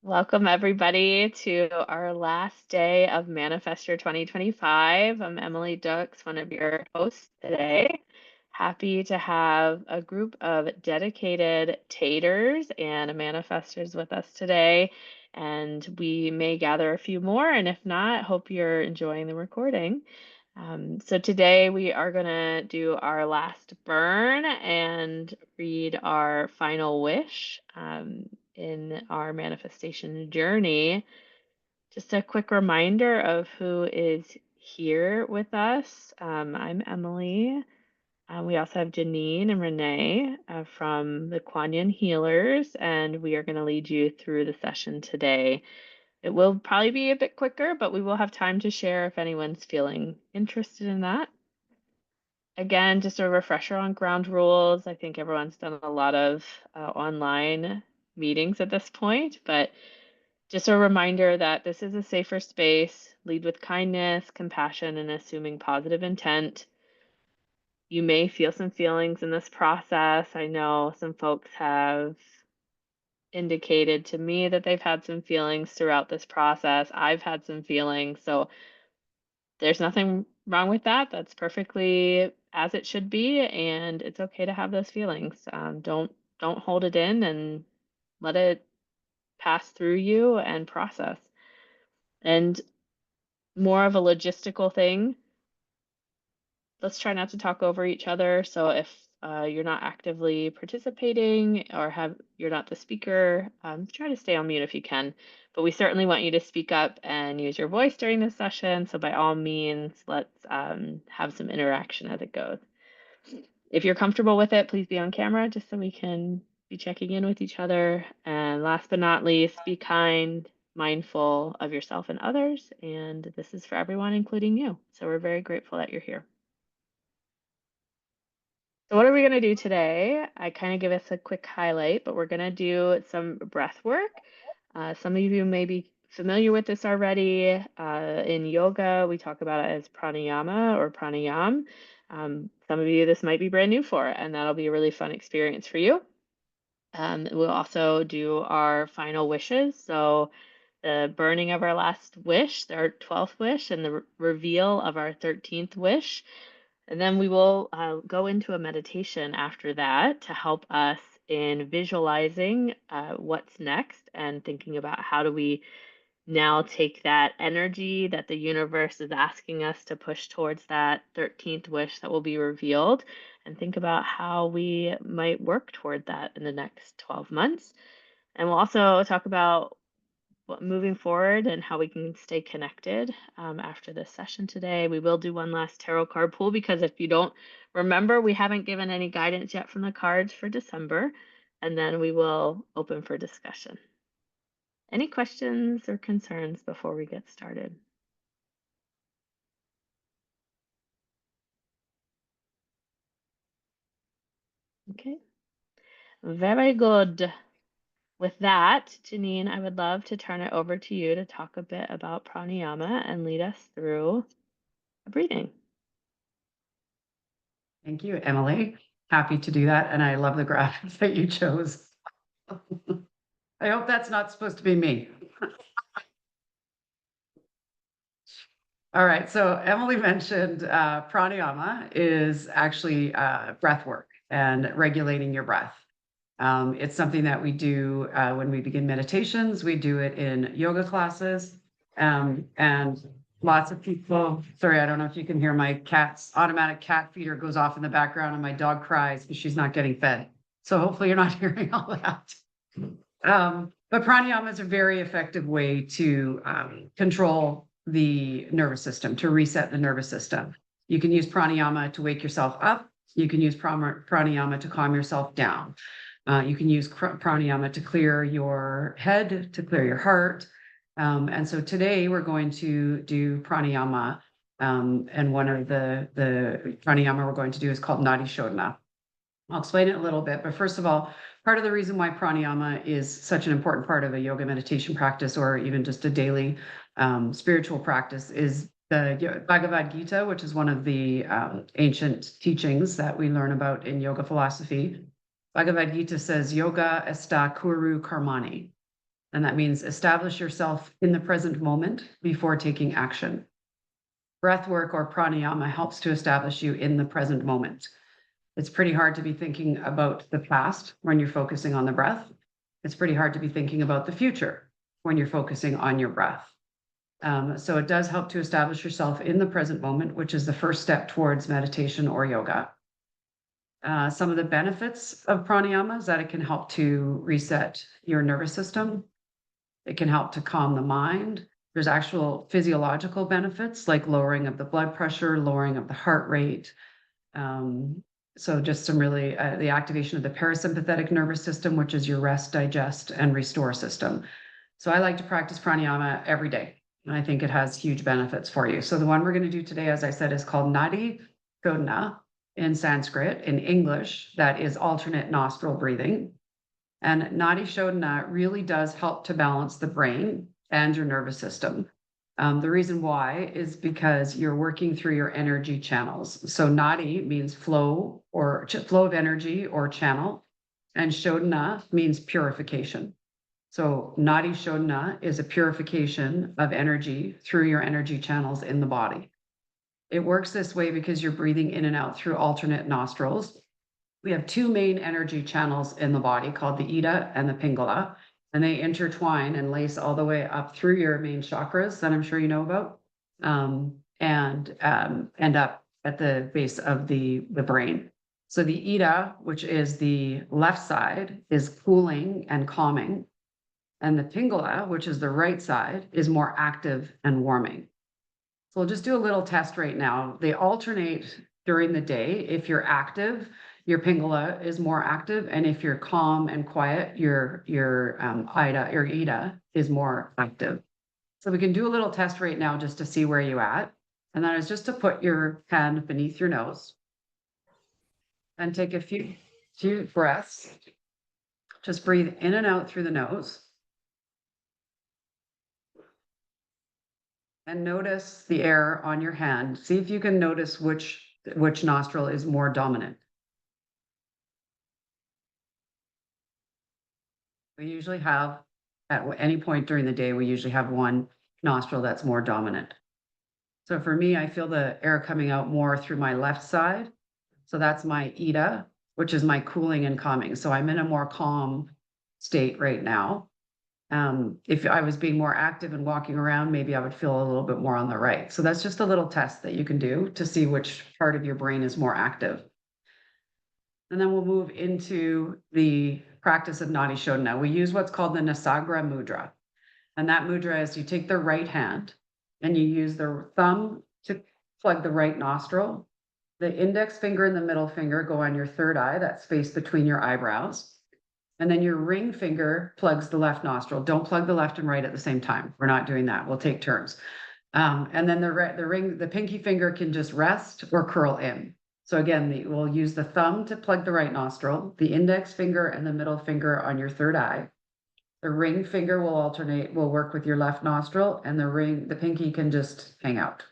Welcome, everybody, to our last day of Manifestor 2025. I'm Emily Dux, one of your hosts today. Happy to have a group of dedicated taters and manifestors with us today. And we may gather a few more. And if not, hope you're enjoying the recording. So today we are going to do our last burn and read our final wish. In our manifestation journey. Just a quick reminder of who is here with us. I'm Emily. We also have Janine and Renee from the Quan Yin Healers, and we are going to lead you through the session today. It will probably be a bit quicker, but we will have time to share if anyone's feeling interested in that. Again, just a refresher on ground rules. I think everyone's done a lot of online meetings at this point, but just a reminder that this is a safer space. Lead with kindness, compassion, and assuming positive intent. You may feel some feelings in this process. I know some folks have indicated to me that they've had some feelings throughout this process. I've had some feelings, so there's nothing wrong with that. That's perfectly as it should be, and it's okay to have those feelings. Don't hold it in and let it pass through you and process. And more of a logistical thing, let's try not to talk over each other. So if you're not actively participating or you're not the speaker, try to stay on mute if you can. But we certainly want you to speak up and use your voice during this session. So by all means, let's have some interaction as it goes. If you're comfortable with it, please be on camera just so we can be checking in with each other. And last but not least, be kind, mindful of yourself and others. And this is for everyone, including you. So we're very grateful that you're here. So what are we going to do today? I kind of give us a quick highlight, but we're going to do some breath work. Some of you may be familiar with this already. In yoga, we talk about it as pranayama or pranayam. Some of you, this might be brand new for, and that'll be a really fun experience for you. We'll also do our final wishes. So the burning of our last wish, our 12th wish, and the reveal of our 13th wish. And then we will go into a meditation after that to help us in visualizing what's next and thinking about how do we now take that energy that the universe is asking us to push towards that 13th wish that will be revealed and think about how we might work toward that in the next 12 months. And we'll also talk about moving forward and how we can stay connected after this session today. We will do one last tarot card pull because if you don't remember, we haven't given any guidance yet from the cards for December, and then we will open for discussion. Any questions or concerns before we get started? Okay, very good. With that, Janine, I would love to turn it over to you to talk a bit about pranayama and lead us through a breathing. Thank you, Emily. Happy to do that. And I love the graphics that you chose. I hope that's not supposed to be me. All right. So Emily mentioned pranayama is actually breath work and regulating your breath. It's something that we do when we begin meditations. We do it in yoga classes. And lots of people, sorry, I don't know if you can hear my cat's automatic cat feeder goes off in the background and my dog cries because she's not getting fed. So hopefully you're not hearing all that. But pranayama is a very effective way to control the nervous system, to reset the nervous system. You can use pranayama to wake yourself up. You can use pranayama to calm yourself down. You can use pranayama to clear your head, to clear your heart. And so today we're going to do pranayama. And one of the pranayama we're going to do is called Nadi Shodhana. I'll explain it a little bit, but first of all, part of the reason why pranayama is such an important part of a yoga meditation practice or even just a daily spiritual practice is the Bhagavad Gita, which is one of the ancient teachings that we learn about in yoga philosophy. Bhagavad Gita says, Yoga esta kuru karmani. And that means establish yourself in the present moment before taking action. Breath work or pranayama helps to establish you in the present moment. It's pretty hard to be thinking about the past when you're focusing on the breath. It's pretty hard to be thinking about the future when you're focusing on your breath. So it does help to establish yourself in the present moment, which is the first step towards meditation or yoga. Some of the benefits of pranayama is that it can help to reset your nervous system. It can help to calm the mind. There's actual physiological benefits like lowering of the blood pressure, lowering of the heart rate. So just some really, the activation of the parasympathetic nervous system, which is your rest, digest, and restore system. So I like to practice pranayama every day, and I think it has huge benefits for you. So the one we're going to do today, as I said, is called Nadi Shodhana in Sanskrit. In English, that is alternate nostril breathing. And Nadi Shodhana really does help to balance the brain and your nervous system. The reason why is because you're working through your energy channels. So Nadi means flow or flow of energy or channel, and Shodhana means purification. So Nadi Shodhana is a purification of energy through your energy channels in the body. It works this way because you're breathing in and out through alternate nostrils. We have two main energy channels in the body called the Ida and the Pingala, and they intertwine and lace all the way up through your main chakras that I'm sure you know about, and end up at the base of the brain. So the Ida, which is the left side, is cooling and calming, and the Pingala, which is the right side, is more active and warming. So we'll just do a little test right now. They alternate during the day. If you're active, your Pingala is more active, and if you're calm and quiet, your Ida is more active. So we can do a little test right now just to see where you're at. And that is just to put your hand beneath your nose and take a few breaths. Just breathe in and out through the nose. And notice the air on your hand. See if you can notice which nostril is more dominant. We usually have, at any point during the day, we usually have one nostril that's more dominant. So for me, I feel the air coming out more through my left side. So that's my Ida, which is my cooling and calming. So I'm in a more calm state right now. If I was being more active and walking around, maybe I would feel a little bit more on the right. So that's just a little test that you can do to see which part of your brain is more active. And then we'll move into the practice of Nadi Shodhana. We use what's called the Nasagra Mudra. And that mudra is you take the right hand and you use the thumb to plug the right nostril. The index finger and the middle finger go on your third eye, that space between your eyebrows. And then your ring finger plugs the left nostril. Don't plug the left and right at the same time. We're not doing that. We'll take turns. And then the pinky finger can just rest or curl in. So again, we'll use the thumb to plug the right nostril, the index finger and the middle finger on your third eye. The ring finger will work with your left nostril, and the pinky can just hang out.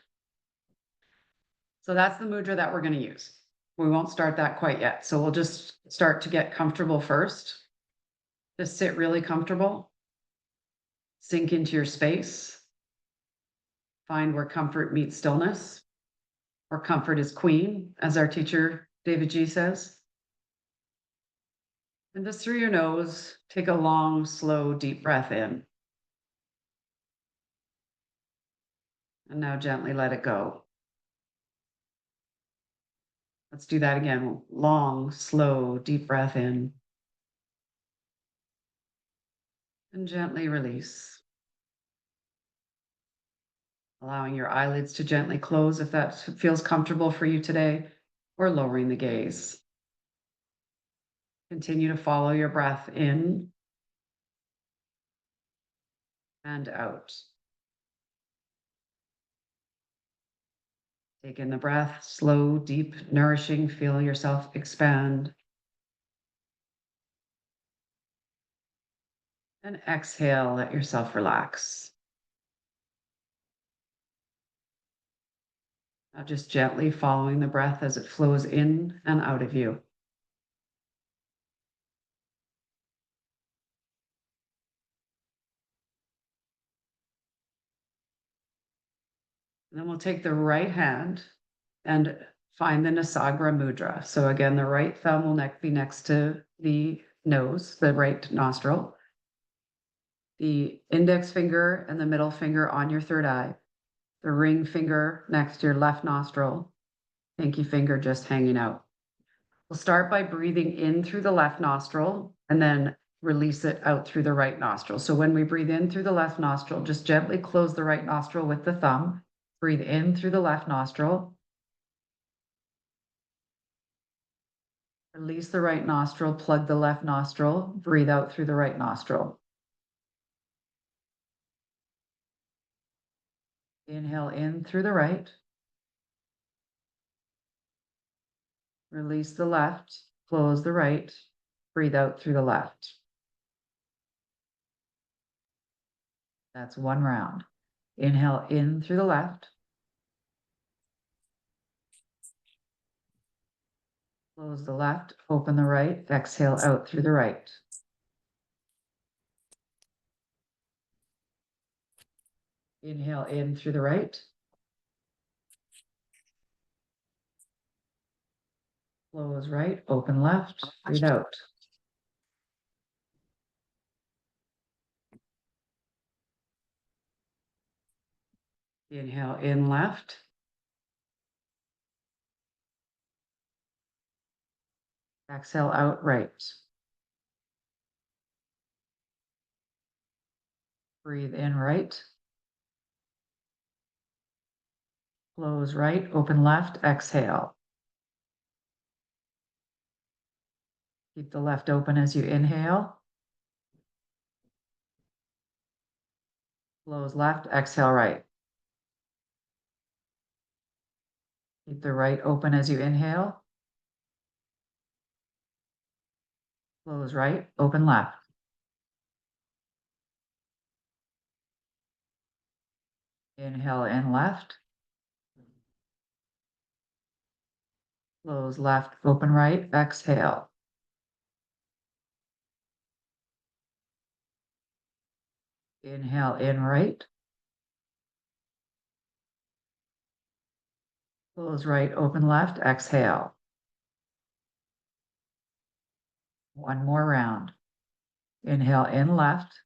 So that's the mudra that we're going to use. We won't start that quite yet. So we'll just start to get comfortable first. Just sit really comfortable. Sink into your space. Find where comfort meets stillness, or comfort is queen, as our teacher David G says. And just through your nose, take a long, slow, deep breath in. And now gently let it go. Let's do that again. Long, slow, deep breath in. And gently release. Allowing your eyelids to gently close if that feels comfortable for you today, or lowering the gaze. Continue to follow your breath in and out. Take in the breath, slow, deep, nourishing. Feel yourself expand. And exhale, let yourself relax. Now just gently following the breath as it flows in and out of you. And then we'll take the right hand and find the Nasagra mudra. So again, the right thumb will be next to the nose, the right nostril. The index finger and the middle finger on your third eye. The ring finger next to your left nostril. Pinky finger just hanging out. We'll start by breathing in through the left nostril and then release it out through the right nostril. So when we breathe in through the left nostril, just gently close the right nostril with the thumb. Breathe in through the left nostril. Release the right nostril, plug the left nostril, breathe out through the right nostril. Inhale in through the right. Release the left, close the right, breathe out through the left. That's one round. Inhale in through the left. Close the left, open the right, exhale out through the right. Inhale in through the right. Close right, open left, breathe out. Inhale in left. Exhale out right. Breathe in right. Close right, open left, exhale. Keep the left open as you inhale. Close left, exhale right. Keep the right open as you inhale. Close right, open left. Inhale in left. Close left, open right, exhale. Inhale in right. Close right, open left, exhale. One more round. Inhale in left.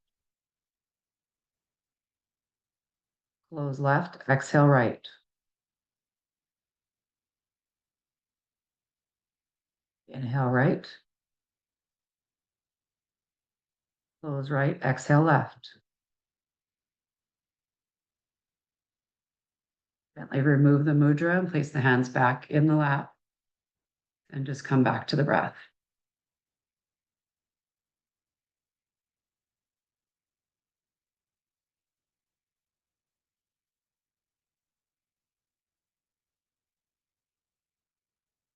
Close left, exhale right. Inhale right. Close right, exhale left. Gently remove the mudra and place the hands back in the lap and just come back to the breath.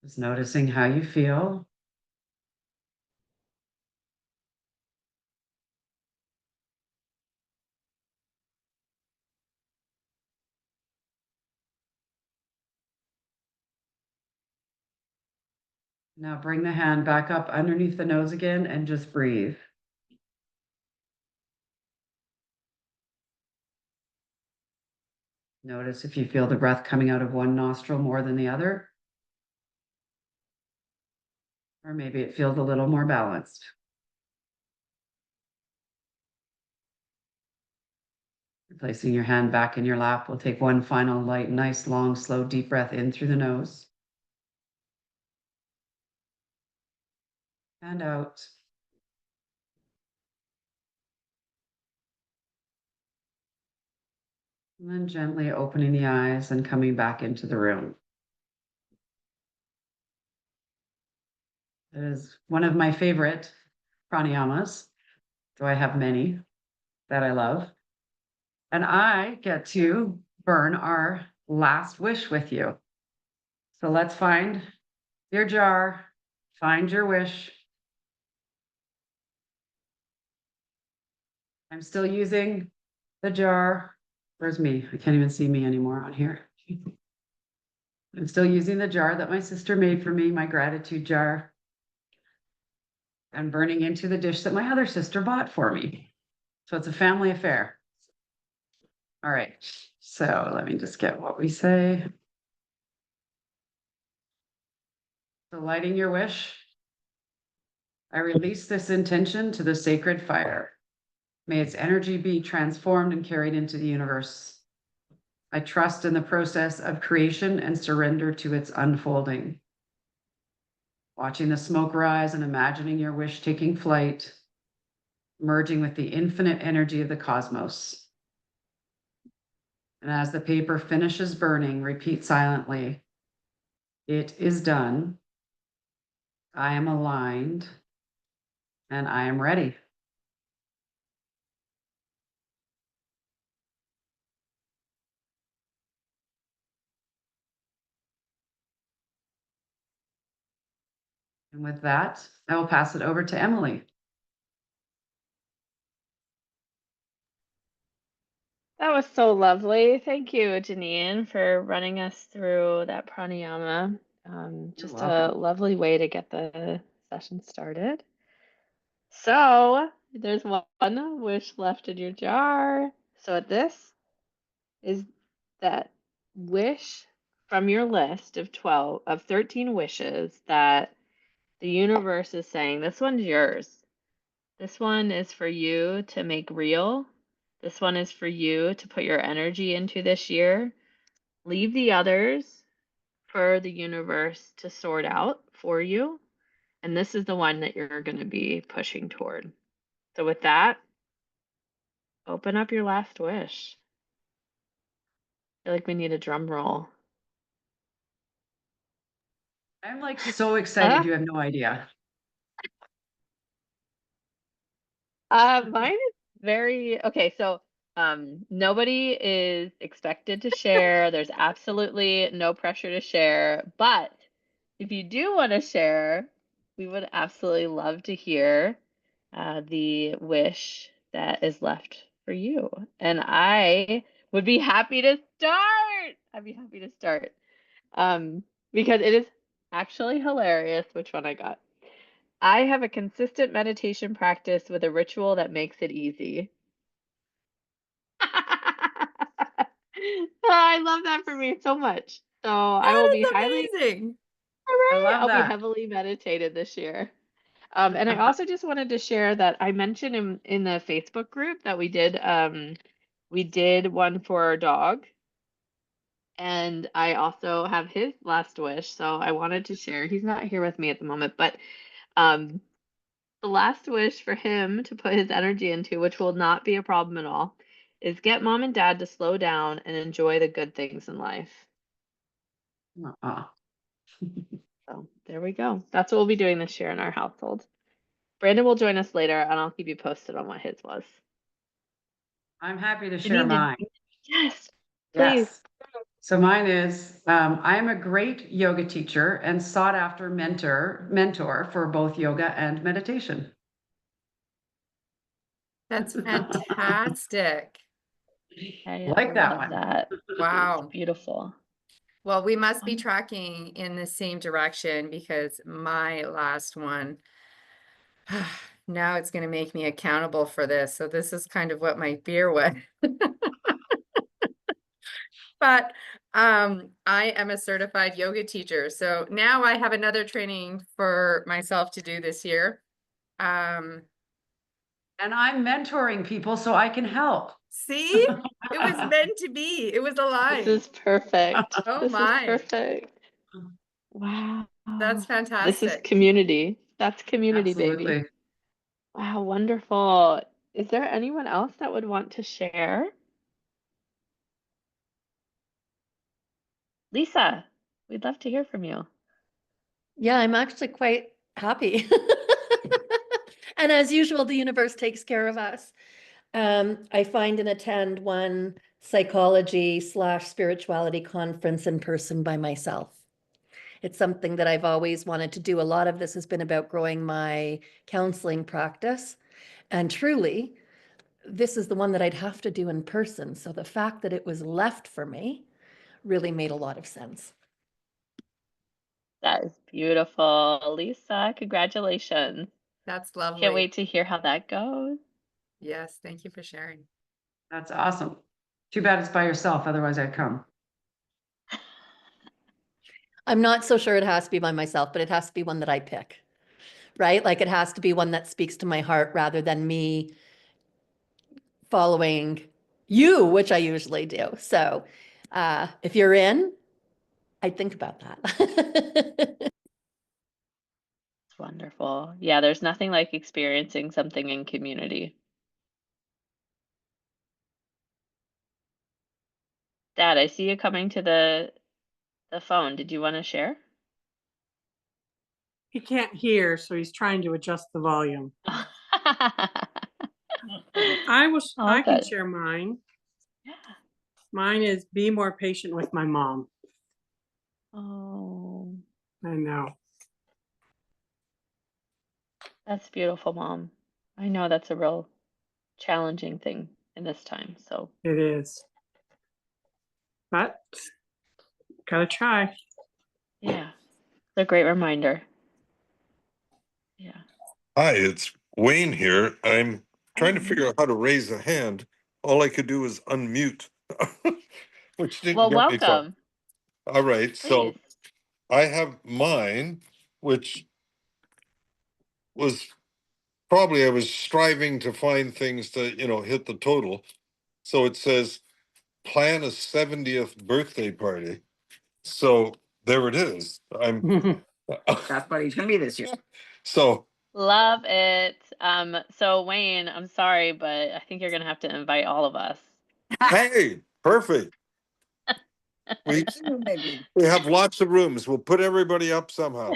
Just noticing how you feel. Now bring the hand back up underneath the nose again and just breathe. Notice if you feel the breath coming out of one nostril more than the other, or maybe it feels a little more balanced. Placing your hand back in your lap, we'll take one final light, nice, long, slow, deep breath in through the nose and out. And then gently opening the eyes and coming back into the room. It is one of my favorite pranayamas, though I have many that I love. And I get to burn our last wish with you. So let's find your jar, find your wish. I'm still using the jar. Where's me? I can't even see me anymore on here. I'm still using the jar that my sister made for me, my gratitude jar, and burning into the dish that my other sister bought for me. So it's a family affair. All right. So let me just get what we say. So lighting your wish. I release this intention to the sacred fire. May its energy be transformed and carried into the universe. I trust in the process of creation and surrender to its unfolding. Watching the smoke rise and imagining your wish taking flight, merging with the infinite energy of the cosmos. And as the paper finishes burning, repeat silently, it is done. I am aligned and I am ready. And with that, I will pass it over to Emily. That was so lovely. Thank you, Janine, for running us through that pranayama. You're Just a welcome. lovely way to get the session started. So, there's one wish left in your jar. So, this is that wish from your list of 13 wishes that the universe is saying, this one's yours. This one is for you to make real. This one is for you to put your energy into this year. Leave the others for the universe to sort out for you. And this is the one that you're going to be pushing toward. So, with that, open up your last wish. I feel like we need a drum roll. I'm like so excited. You have no idea. Mine is very okay. So, nobody is expected to share. There's absolutely no pressure to share. But if you do want to share, we would absolutely love to hear the wish that is left for you. And I would be happy to start. I'd be happy to start because it is actually hilarious which one I got. I have a consistent meditation practice with a ritual that makes it easy. Oh, I love that for me so much. So I will That be is amazing. I hooray, love I'll be that. heavily meditated this year. And I also just wanted to share that I mentioned in the Facebook group that we did one for our dog, and I also have his last wish. So I wanted to share. He's not here with me at the moment, but um, the last wish for him to put his energy into, which will not be a problem at all, is get mom and dad to slow down and enjoy the good things in life. Aw. So there we go. That's what we'll be doing this year in our household. Brandon will join us later, and I'll keep you posted on what his was. I'm happy to share Janine, mine. yes, please. Yes. So mine is I am a great yoga teacher and sought after mentor for both yoga and meditation. That's fantastic. I Like that love one. that. It's Wow. beautiful. Well, we must be tracking in the same direction because my last one, now it's going to make me accountable for this. So this is kind of what my fear was. But I am a certified yoga teacher. So now I have another training for myself to do this year. Um, And I'm mentoring people so I can help. see, it was meant to be. It was This aligned. is perfect. Oh This is my, perfect. Wow. that's This is fantastic. community. That's community, baby. Absolutely. Wow, wonderful. Is there anyone else that would want to share? Lisa, we'd love to hear from you. Yeah, I'm actually quite happy. And as usual, the universe takes care of us. I find and attend one psychology/spirituality conference in person by myself. It's something that I've always wanted to do. A lot of this has been about growing my counseling practice. And truly, this is the one that I'd have to do in person. So the fact that it was left for me really made a lot of sense. That is beautiful. Lisa, congratulations. That's Can't lovely. wait to hear how that goes. Yes, thank you for sharing. That's awesome. Too bad it's by yourself, otherwise I'd come. I'm not so sure it has to be by myself, but it has to be one that I pick, right? Like it has to be one that speaks to my heart rather than me following you, which I usually do. So if you're in, I'd think about that. It's wonderful. Yeah, there's nothing like experiencing something in community. Dad, I see you coming to the phone. Did you want to share? He can't hear, so he's trying to adjust the volume. I can Good. share mine. Yeah. Mine is be more patient with my mom. Oh, I know. that's beautiful, Mom. I know that's a real challenging thing in this time. So, It is. But gotta try. yeah, it's a great reminder. Yeah. Hi, it's Wayne here. I'm trying to Hi. figure out how to raise a hand. All I could do was unmute, which didn't Well, get me far. welcome. All right, Please. so I have mine, which was probably I was striving to find things to, hit the total. So it says plan a 70th birthday party. So there it is. That's what he's gonna be this year. So Love it. So Wayne, I'm sorry, but I think you're gonna have to invite all of us. hey, perfect. We we have lots of rooms. We'll put everybody up somehow.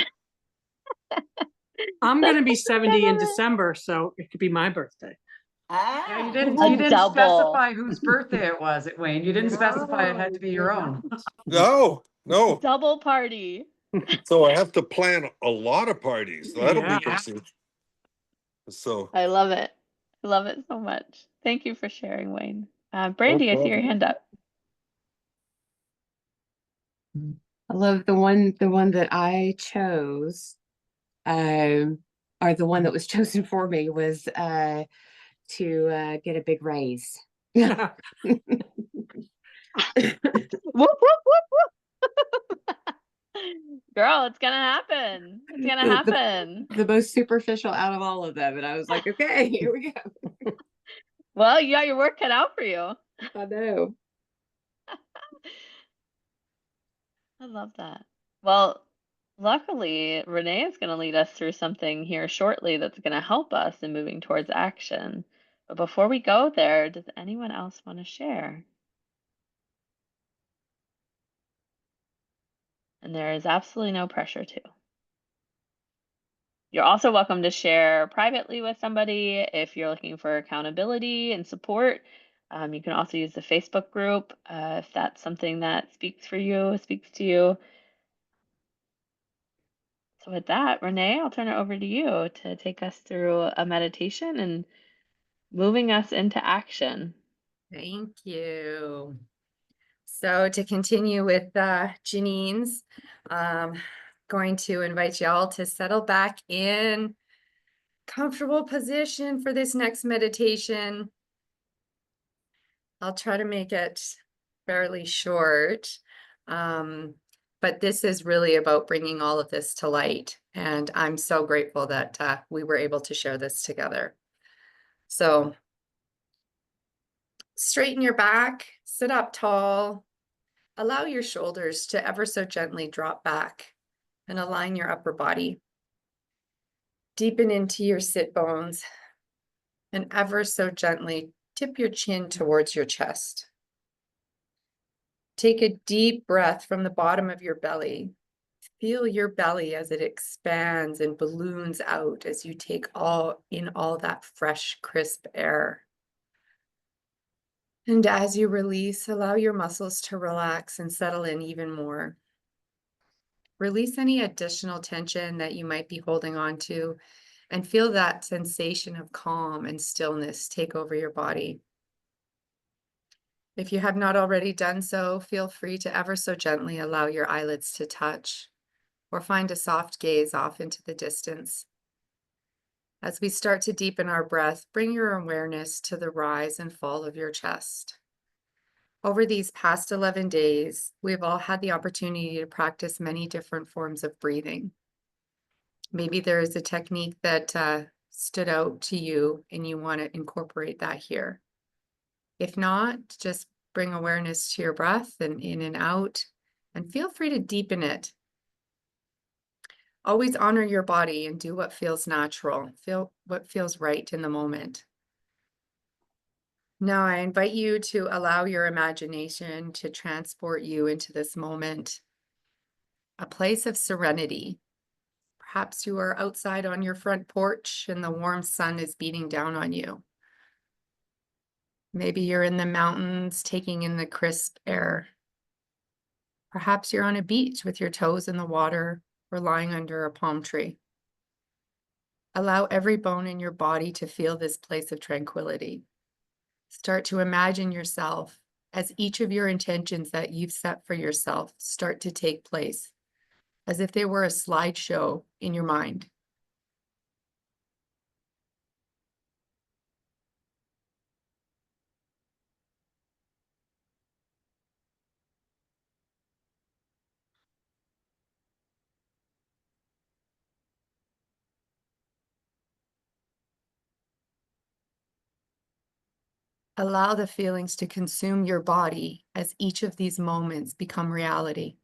I'm gonna be 70 in December, so it could be my birthday. Yeah, you A didn't double. specify whose birthday it was, Wayne. You didn't specify it had to be your own. No. Double party. So I have to plan a lot of parties. That'll be Yeah. interesting. So I love it. I love it so much. Thank you for sharing, Wayne. no Brandy, I see your problem. hand up. I love the one that I chose, or the one that was chosen for me was to get a big raise. Yeah. Whoop, whoop, whoop, whoop. Girl, it's gonna happen. It's gonna happen. The most superficial out of all of them. And I was like, okay, here we go. Well, you got your work cut out for you. I know. I love that. Well, luckily, Renee is going to lead us through something here shortly that's going to help us in moving towards action. But before we go there, does anyone else want to share? And there is absolutely no pressure to. You're also welcome to share privately with somebody if you're looking for accountability and support. You can also use the Facebook group if that's something that speaks for you, speaks to you. So with that, Renee, I'll turn it over to you to take us through a meditation and moving us into action. Thank you. So to continue with Janine's, going to invite y'all to settle back in comfortable position for this next meditation. I'll try to make it fairly short, but this is really about bringing all of this to light. And I'm so grateful that we were able to share this together. So straighten your back, sit up tall, allow your shoulders to ever so gently drop back and align your upper body. Deepen into your sit bones and ever so gently tip your chin towards your chest. Take a deep breath from the bottom of your belly. Feel your belly as it expands and balloons out as you take all that fresh, crisp air. And as you release, allow your muscles to relax and settle in even more. Release any additional tension that you might be holding on to and feel that sensation of calm and stillness take over your body. If you have not already done so, feel free to ever so gently allow your eyelids to touch or find a soft gaze off into the distance. As we start to deepen our breath, bring your awareness to the rise and fall of your chest. Over these past 11 days, we've all had the opportunity to practice many different forms of breathing. Maybe there is a technique that stood out to you and you want to incorporate that here. If not, just bring awareness to your breath and in and out, and feel free to deepen it. Always honor your body and do what feels natural. Feel what feels right in the moment. Now, I invite you to allow your imagination to transport you into this moment, a place of serenity. Perhaps you are outside on your front porch and the warm sun is beating down on you. Maybe you're in the mountains taking in the crisp air. Perhaps you're on a beach with your toes in the water or lying under a palm tree. Allow every bone in your body to feel this place of tranquility. Start to imagine yourself as each of your intentions that you've set for yourself start to take place, as if they were a slideshow in your mind. Allow the feelings to consume your body as each of these moments become reality.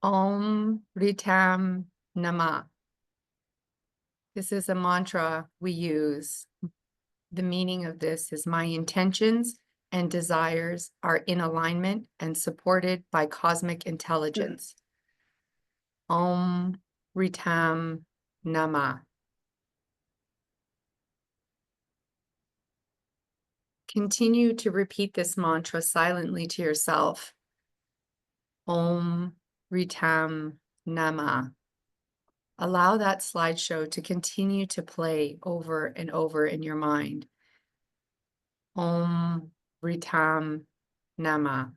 Om Ritam Nama. This is a mantra we use. The meaning of this is my intentions and desires are in alignment and supported by cosmic intelligence. Om Ritam Nama. Continue to repeat this mantra silently to yourself. Om Ritam Nama. Allow that slideshow to continue to play over and over in your mind. Om Ritam Nama.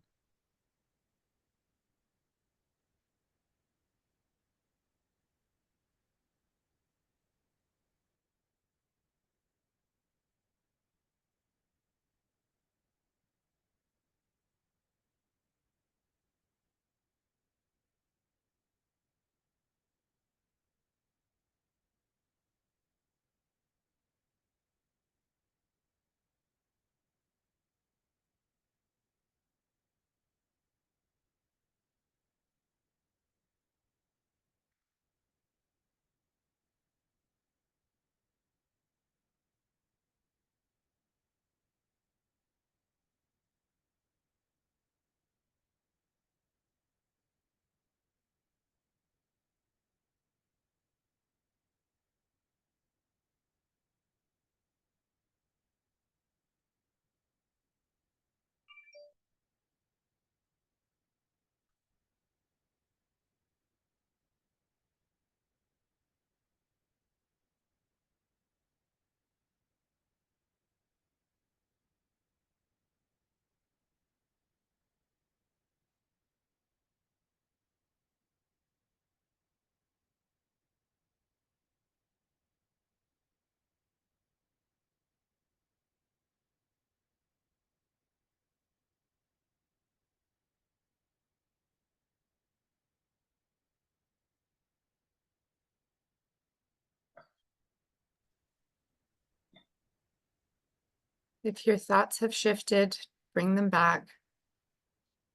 If your thoughts have shifted, bring them back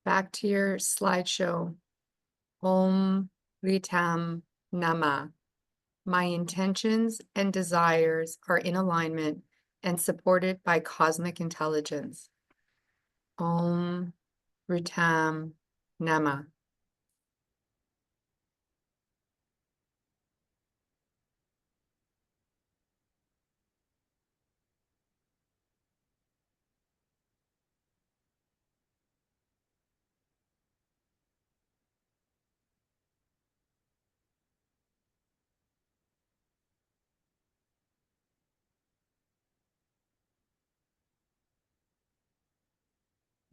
to your slideshow. Om Ritam Nama. My intentions and desires are in alignment and supported by cosmic intelligence. Om Ritam Nama.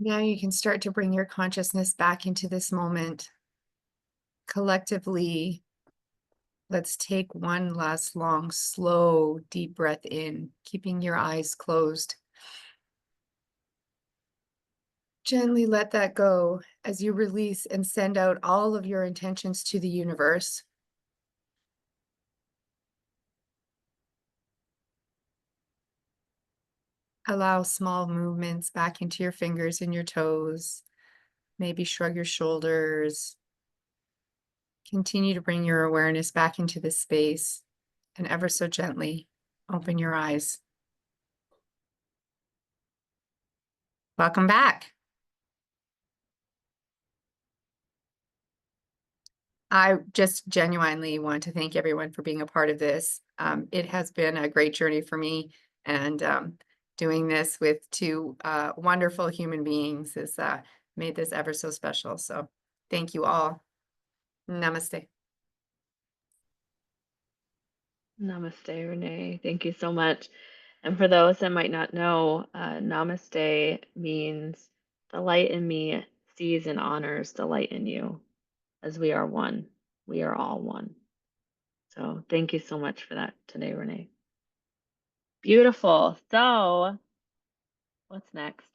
Now you can start to bring your consciousness back into this moment. Collectively, let's take one last long, slow, deep breath in, keeping your eyes closed. Gently let that go as you release and send out all of your intentions to the universe. Allow small movements back into your fingers and your toes. Maybe shrug your shoulders. Continue to bring your awareness back into the space and ever so gently open your eyes. Welcome back. I just genuinely want to thank everyone for being a part of this. It has been a great journey for me, and doing this with two wonderful human beings has made this ever so special. So thank you all. Namaste. Namaste, Renee. Thank you so much. And for those that might not know, namaste means the light in me sees and honors the light in you, as we are one. We are all one. So thank you so much for that today, Renee. Beautiful. So what's next?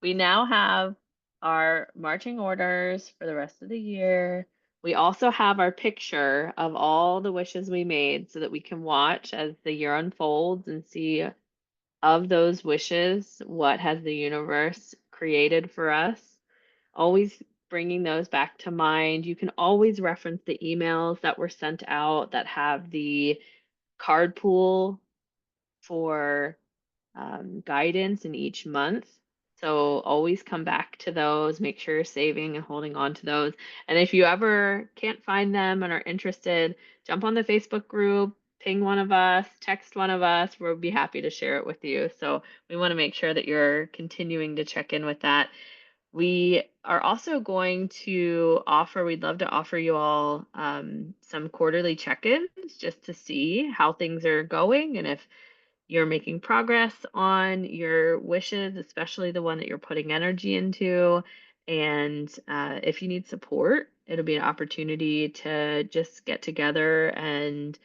We now have our marching orders for the rest of the year. We also have our picture of all the wishes we made so that we can watch as the year unfolds and see of those wishes, what has the universe created for us? Always bringing those back to mind. You can always reference the emails that were sent out that have the card pool for guidance in each month. So always come back to those, make sure you're saving and holding on to those. And if you ever can't find them and are interested, jump on the Facebook group, ping one of us, text one of us. We'll be happy to share it with you. So we want to make sure that you're continuing to check in with that. We are also going to offer, we'd love to offer you all some quarterly check-ins just to see how things are going and if you're making progress on your wishes, especially the one that you're putting energy into. And if you need support, it'll be an opportunity to just get together and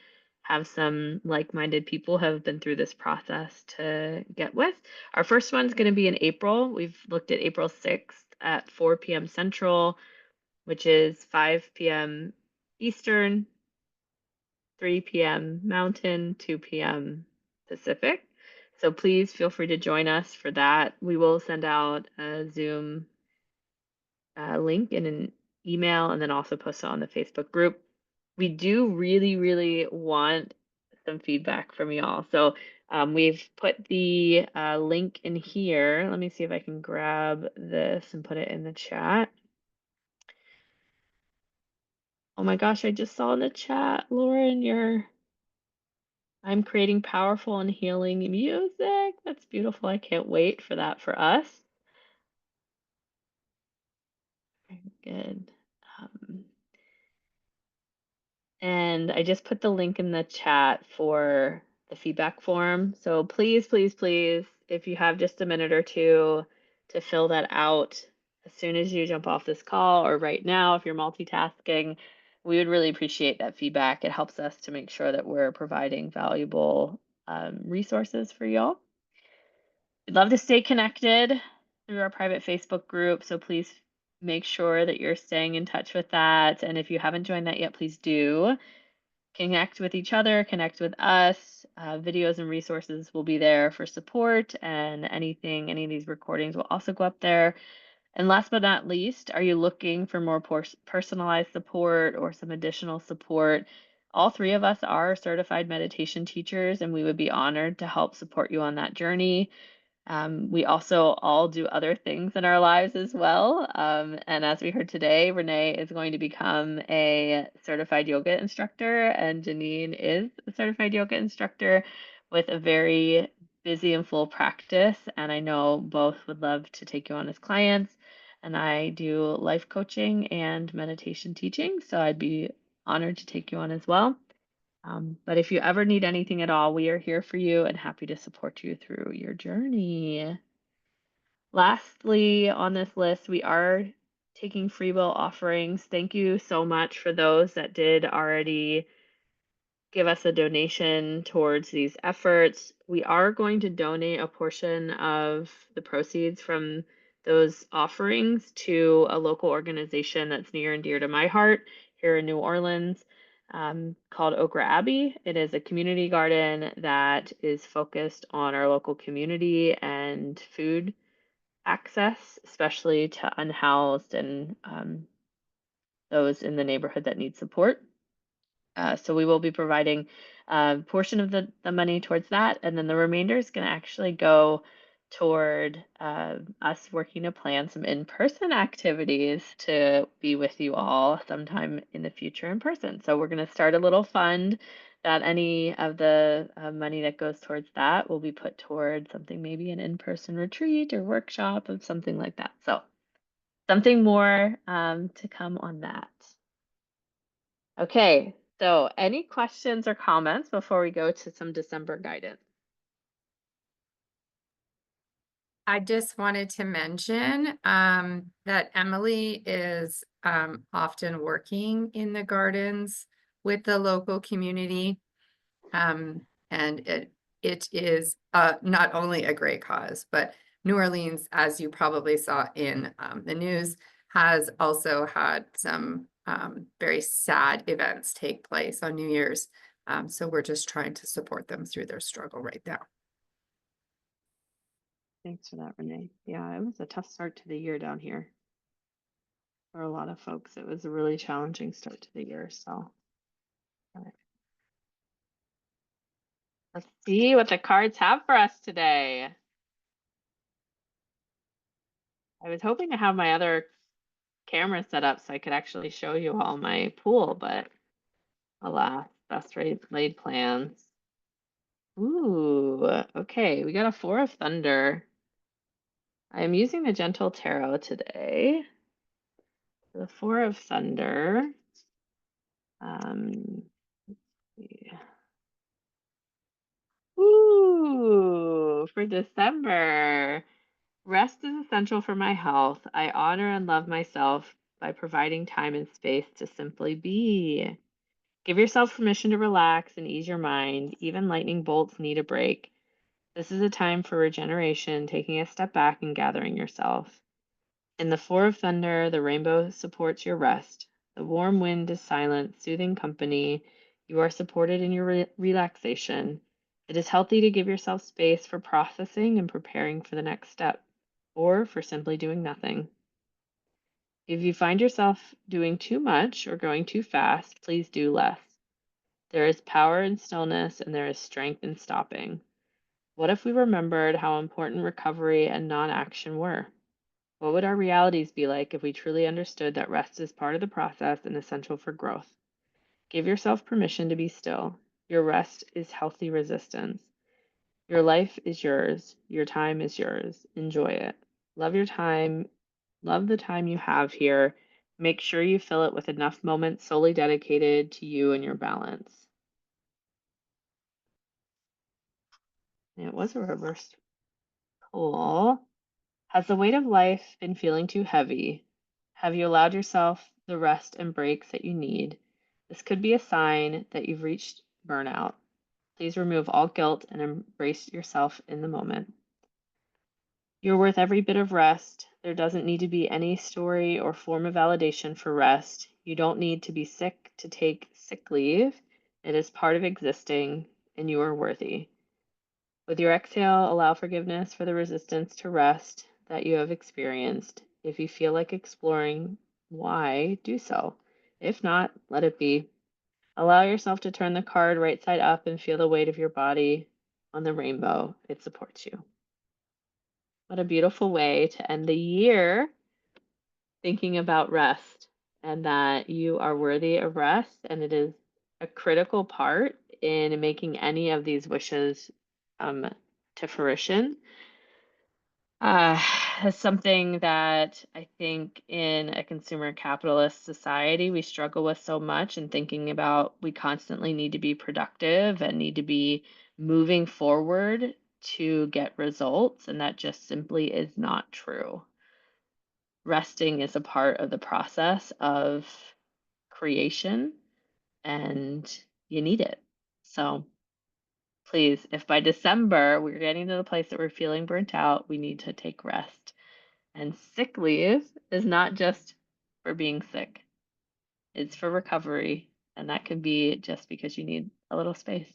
have some like-minded people who have been through this process to get with. Our first one's going to be in April. We've looked at April 6th at 4 p.m. Central, which is 5 p.m. Eastern, 3 p.m. Mountain, 2 p.m. Pacific. So please feel free to join us for that. We will send out a Zoom link in an email and then also post it on the Facebook group. We do really, really want some feedback from y'all. So we've put the link in here. Let me see if I can grab this and put it in the chat. Oh my gosh, I just saw in the chat, Lauren, I'm creating powerful and healing music. That's beautiful. I can't wait for that for us. Very good. And I just put the link in the chat for the feedback form. So please, please, please, if you have just a minute or two to fill that out as soon as you jump off this call or right now, if you're multitasking, we would really appreciate that feedback. It helps us to make sure that we're providing valuable resources for y'all. We'd love to stay connected through our private Facebook group, so please make sure that you're staying in touch with that. And if you haven't joined that yet, please do. Connect with each other, connect with us. Videos and resources will be there for support, and any of these recordings will also go up there. And last but not least, are you looking for more personalized support or some additional support? All three of us are certified meditation teachers, and we would be honored to help support you on that journey. We also all do other things in our lives as well. And as we heard today, Renee is going to become a certified yoga instructor, and Janine is a certified yoga instructor with a very busy and full practice. And I know both would love to take you on as clients. And I do life coaching and meditation teaching, so I'd be honored to take you on as well. But if you ever need anything at all, we are here for you and happy to support you through your journey. Lastly, on this list, we are taking free will offerings. Thank you so much for those that did already give us a donation towards these efforts. We are going to donate a portion of the proceeds from those offerings to a local organization that's near and dear to my heart here in New Orleans, called Okra Abbey. It is a community garden that is focused on our local community and food access, especially to unhoused and those in the neighborhood that need support. So we will be providing a portion of the money towards that, and then the remainder is going to actually go toward us working to plan some in-person activities to be with you all sometime in the future in person. So we're going to start a little fund that any of the money that goes towards that will be put toward something, maybe an in-person retreat or workshop of something like that. So something more to come on that. Okay, so any questions or comments before we go to some December guidance? I just wanted to mention that Emily is often working in the gardens with the local community. And it is not only a great cause, but New Orleans, as you probably saw in the news, has also had some very sad events take place on New Year's. So we're just trying to support them through their struggle right now. Thanks for that, Renee. Yeah, it was a tough start to the year down here. For a lot of folks, it was a really challenging start to the year. So all right. Let's see what the cards have for us today. I was hoping to have my other camera set up so I could actually show you all my pool, but alas, best laid plans. Ooh, okay, we got a Four of Thunder. I am using the Gentle Tarot today. The Four of Thunder. Let's see. Ooh, for December. Rest is essential for my health. I honor and love myself by providing time and space to simply be. Give yourself permission to relax and ease your mind. Even lightning bolts need a break. This is a time for regeneration, taking a step back and gathering yourself. In the Four of Thunder, the rainbow supports your rest. The warm wind is silent, soothing company. You are supported in your relaxation. It is healthy to give yourself space for processing and preparing for the next step, or for simply doing nothing. If you find yourself doing too much or going too fast, please do less. There is power in stillness and there is strength in stopping. What if we remembered how important recovery and non-action were? What would our realities be like if we truly understood that rest is part of the process and essential for growth? Give yourself permission to be still. Your rest is healthy resistance. Your life is yours. Your time is yours. Enjoy it. Love your time. Love the time you have here. Make sure you fill it with enough moments solely dedicated to you and your balance. It was a reverse pull. Has the weight of life been feeling too heavy? Have you allowed yourself the rest and breaks that you need? This could be a sign that you've reached burnout. Please remove all guilt and embrace yourself in the moment. You're worth every bit of rest. There doesn't need to be any story or form of validation for rest. You don't need to be sick to take sick leave. It is part of existing, and you are worthy. With your exhale, allow forgiveness for the resistance to rest that you have experienced. If you feel like exploring why, do so. If not, let it be. Allow yourself to turn the card right side up and feel the weight of your body on the rainbow. It supports you. What a beautiful way to end the year, thinking about rest and that you are worthy of rest, and it is a critical part in making any of these wishes to fruition. Is something that I think in a consumer capitalist society we struggle with so much, and thinking about we constantly need to be productive and need to be moving forward to get results, and that just simply is not true. Resting is a part of the process of creation, and you need it. So please, if by December we're getting to the place that we're feeling burnt out, we need to take rest. And sick leave is not just for being sick, it's for recovery. And that can be just because you need a little space.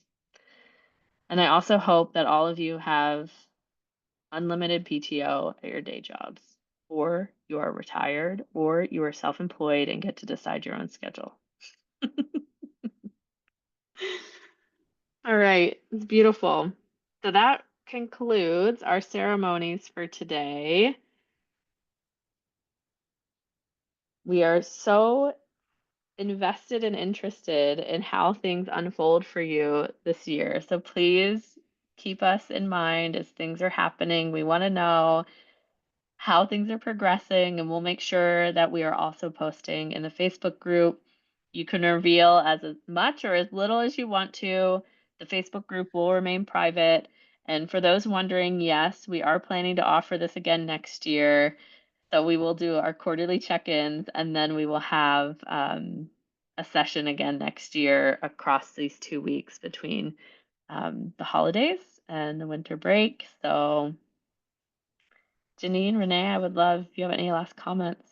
And I also hope that all of you have unlimited PTO at your day jobs, or you are retired, or you are self employed and get to decide your own schedule. All right, it's beautiful. So that concludes our ceremonies for today. We are so invested and interested in how things unfold for you this year. So please keep us in mind as things are happening. We want to know how things are progressing, and we'll make sure that we are also posting in the Facebook group. You can reveal as much or as little as you want to. The Facebook group will remain private. And for those wondering, yes, we are planning to offer this again next year. So we will do our quarterly check-ins, and then we will have a session again next year across these 2 weeks between the holidays and the winter break. So Janine, Renee, I would love if you have any last comments.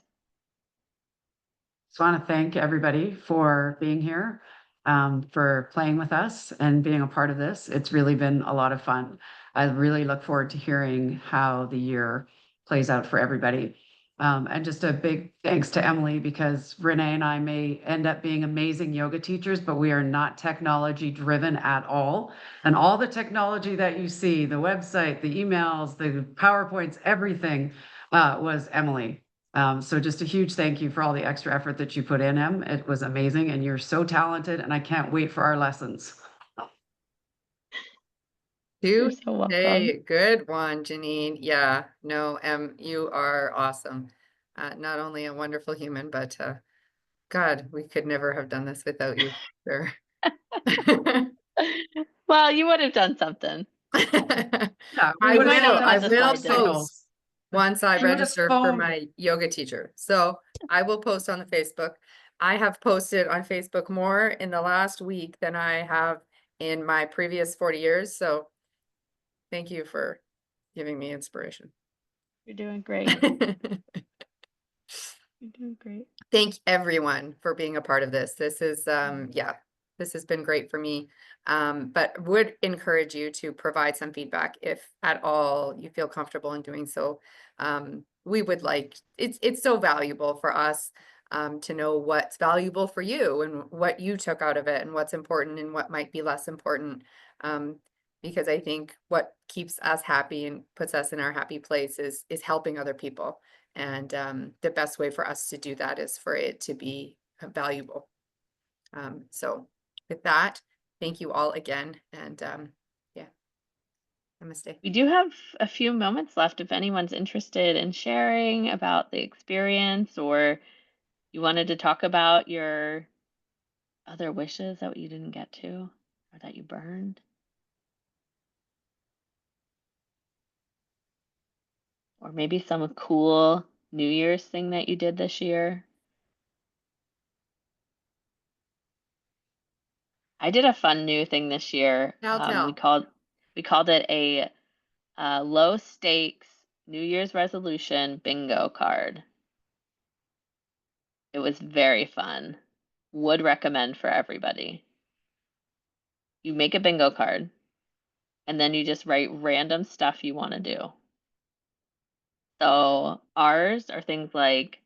Just want to thank everybody for being here, for playing with us and being a part of this. It's really been a lot of fun. I really look forward to hearing how the year plays out for everybody. And just a big thanks to Emily, because Renee and I may end up being amazing yoga teachers, but we are not technology driven at all. And all the technology that you see, the website, the emails, the PowerPoints, everything was Emily. So just a huge thank you for all the extra effort that you put in, Em. It was amazing, and you're so talented, and I can't wait for our lessons. You're so welcome. Good one, Janine. Yeah, no, you are awesome. Not only a wonderful human, but God, we could never have done this without you. Sure. Well, you would have done something. Yeah, I might not will. have I had the will slide deck. post once I She would have register for phoned. my yoga teacher. So I will post on the Facebook. I have posted on Facebook more in the last week than I have in my previous 40 years. So thank you for giving me inspiration. You're doing great. You're doing great. Thank everyone for being a part of this. This is, yeah, this has been great for me. But would encourage you to provide some feedback if at all you feel comfortable in doing so. We would like, it's so valuable for us to know what's valuable for you and what you took out of it and what's important and what might be less important. Because I think what keeps us happy and puts us in our happy place is helping other people. And the best way for us to do that is for it to be valuable. So with that, thank you all again. And yeah, namaste. We do have a few moments left if anyone's interested in sharing about the experience, or you wanted to talk about your other wishes that you didn't get to or that you burned. Or maybe some cool New Year's thing that you did this year. I did a fun new thing this year. Tell. We called it a low stakes New Year's resolution bingo card. It was very fun. Would recommend for everybody. You make a bingo card, and then you just write random stuff you want to do. So ours are things like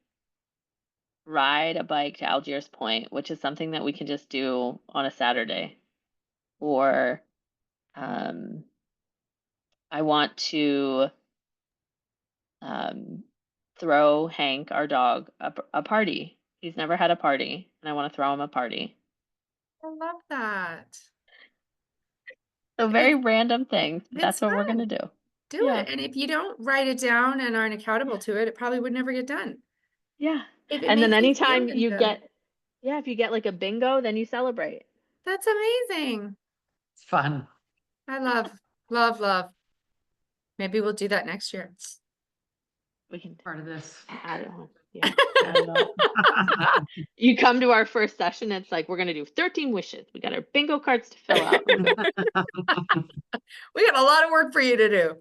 ride a bike to Algiers Point, which is something that we can just do on a Saturday. Or I want to throw Hank, our dog, a party. He's never had a party, and I want to throw him a party. I love that. So very random things, but that's It's what we're going to fun. do. Do Yeah. it. And if you don't write it down and aren't accountable to it, it probably would never get done. Yeah. If it And then makes you feel anytime you good. if you get like a bingo, then you celebrate. That's amazing. It's fun. I love. Maybe we'll do that next year. We can Part of this. add it on. Yeah, add it on. You come to our first session, it's like, we're gonna do 13 wishes. We got our bingo cards to fill out. We got a lot of work for you to do.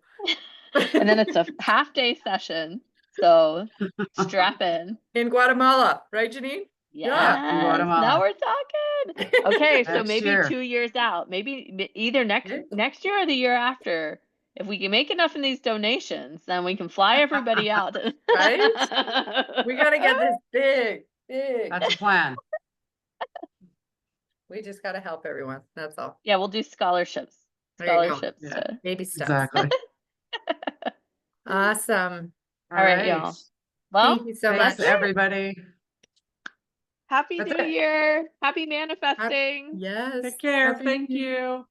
And then it's a half-day session, so strap in. In Guatemala, right, Janine? Yes, in now Guatemala. we're talking. Okay, so Next maybe year. 2 years out, maybe either Yeah. next year or the year after. If we can make enough in these donations, then we can fly everybody out. Right? We got to get this big, big. That's a plan. We just got to help everyone. That's all. Yeah, we'll do scholarships. There you go. Scholarships. Yeah. Baby steps. Exactly. Awesome. All right, y'all. Well, Thank you so Thanks, much. everybody. happy That's New it. Year. Happy manifesting. Yes. Take care. Happy Thank New Year. you.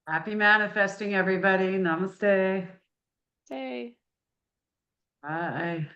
Happy manifesting, everybody. Namaste. Hey. Bye.